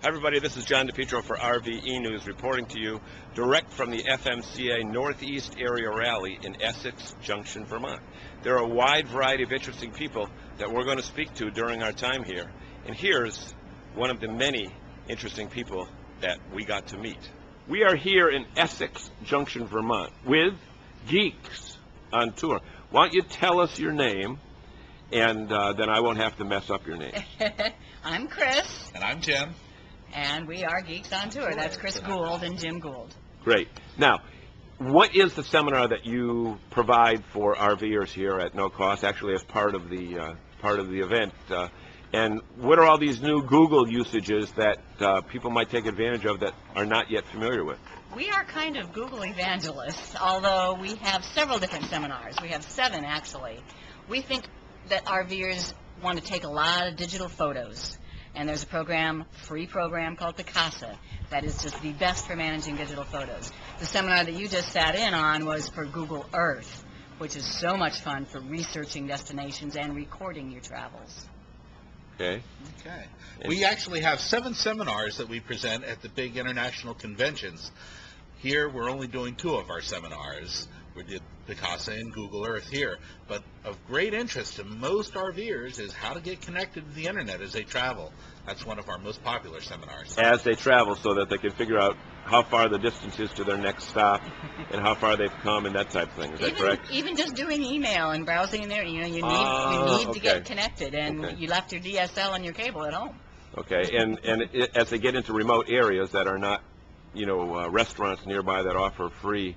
Hi everybody, this is John DePietro for RVE News reporting to you direct from the FMCA Northeast Area Rally in Essex Junction, Vermont. There are a wide variety of interesting people that we're going to speak to during our time here. And here's one of the many interesting people that we got to meet. We are here in Essex Junction, Vermont with Geeks on tour. Why don't you tell us your name, and then I won't have to mess up your name. I'm Chris. And I'm Jim. And we are Geeks on Tour. That's Chris Gould and Jim Gould. Great. Now, what is the seminar that you provide for RVers here at no cost, actually as part of the event? And what are all these new Google usages that people might take advantage of that are not yet familiar with? We are kind of Google evangelists, although we have several different seminars. We have 7, actually. We think that RVers want to take a lot of digital photos. And there's a free program called Picasa that is just the best for managing digital photos. The seminar that you just sat in on was for Google Earth, which is so much fun for researching destinations and recording your travels. Okay. Okay. We actually have 7 seminars that we present at the big international conventions. Here, we're only doing 2 of our seminars. We did Picasa and Google Earth here. But of great interest to most RVers is how to get connected to the internet as they travel. That's one of our most popular seminars. As they travel, so that they can figure out how far the distance is to their next stop and how far they've come and that type of thing. Is that correct? Even just doing email and browsing in there, you need to get connected, and you left your DSL and your cable at home. Okay, and as they get into remote areas that are not, restaurants nearby that offer free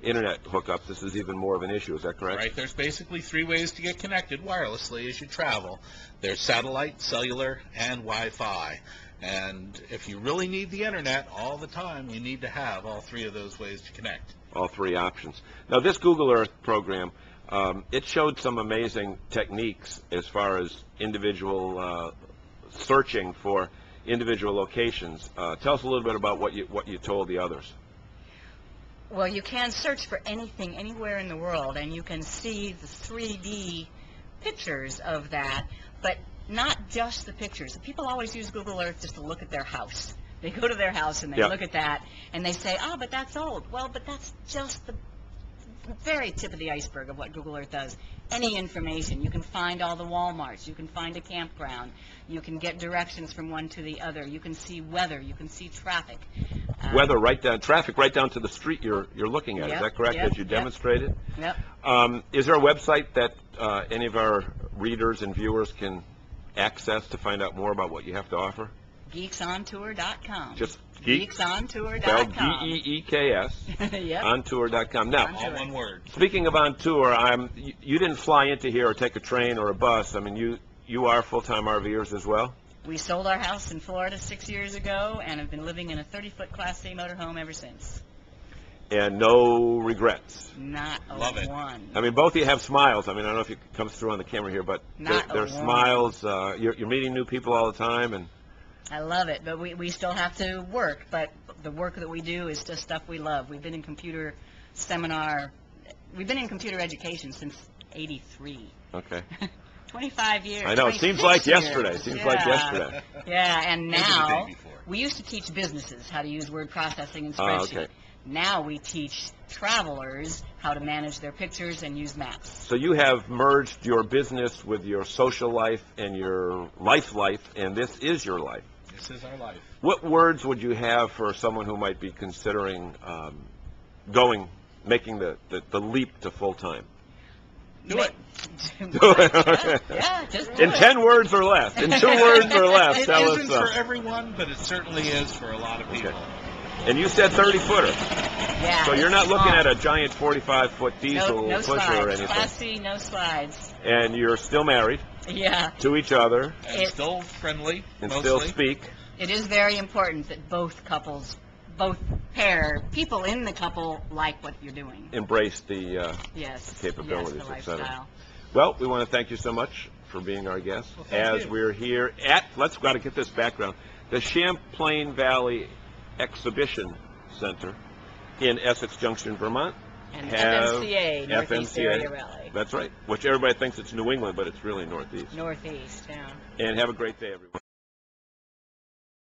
internet hookups, this is even more of an issue. Is that correct? Right. There's basically 3 ways to get connected wirelessly as you travel. There's satellite, cellular, and Wi-Fi. And if you really need the internet all the time, you need to have all 3 of those ways to connect. All 3 options. Now, this Google Earth program, it showed some amazing techniques as far as individual searching for individual locations. Tell us a little bit about what you told the others. Well, you can search for anything anywhere in the world, and you can see the 3D pictures of that, but not just the pictures. People always use Google Earth just to look at their house. They go to their house and they look at that, and they say, oh, but that's old. Well, but that's just the very tip of the iceberg of what Google Earth does. Any information. You can find all the Walmarts. You can find a campground. You can get directions from one to the other. You can see weather. You can see traffic. Weather, traffic right down to the street you're looking at. Is that correct, as you demonstrated? Yep. Is there a website that any of our readers and viewers can access to find out more about what you have to offer? Geeksontour.com. Just Geeksontour.com. Spelled Geeks, Yep. ontour.com. Now, All one word. speaking of on tour, you didn't fly into here or take a train or a bus. I mean, you are full-time RVers as well? We sold our house in Florida 6 years ago and have been living in a 30-foot Class C motorhome ever since. And no regrets? Not a Love it. one. I mean, both of you have smiles. I mean, I don't know if it comes through on the camera here, but they're smiles. You're meeting new people all the time, and I love it, but we still have to work. But the work that we do is just stuff we love. We've been in computer education since '83. Okay. 25 years. I know. It seems like yesterday. Like yesterday. Yeah, and now Maybe the day before. we used to teach businesses how to use word processing and spreadsheet. Okay. Now we teach travelers how to manage their pictures and use maps. So you have merged your business with your social life and your life, and this is your life. This is our life. What words would you have for someone who might be considering making the leap to full-time? Do it. Yeah, just do In it. 10 words or less. In 2 words or less. It Tell isn't us. for everyone, but it certainly is for a lot of people. Okay. And you said 30-footer. Yeah. So you're not looking at a giant 45-foot diesel no pusher slides. or anything. Class C, no slides. And you're still married Yeah. to each other And still friendly, and mostly. still speak. It is very important that both people in the couple like what you're doing. Embrace the Yes. capabilities, yes, the et cetera. lifestyle. Well, we want to thank you so much for being our guest as we're here at, got to get this background, the Champlain Valley Exhibition Center in Essex Junction, Vermont. And Have FMCA, Northeast Area Rally. That's right, which everybody thinks it's New England, but it's really Northeast. Northeast, yeah. And have a great day, everyone.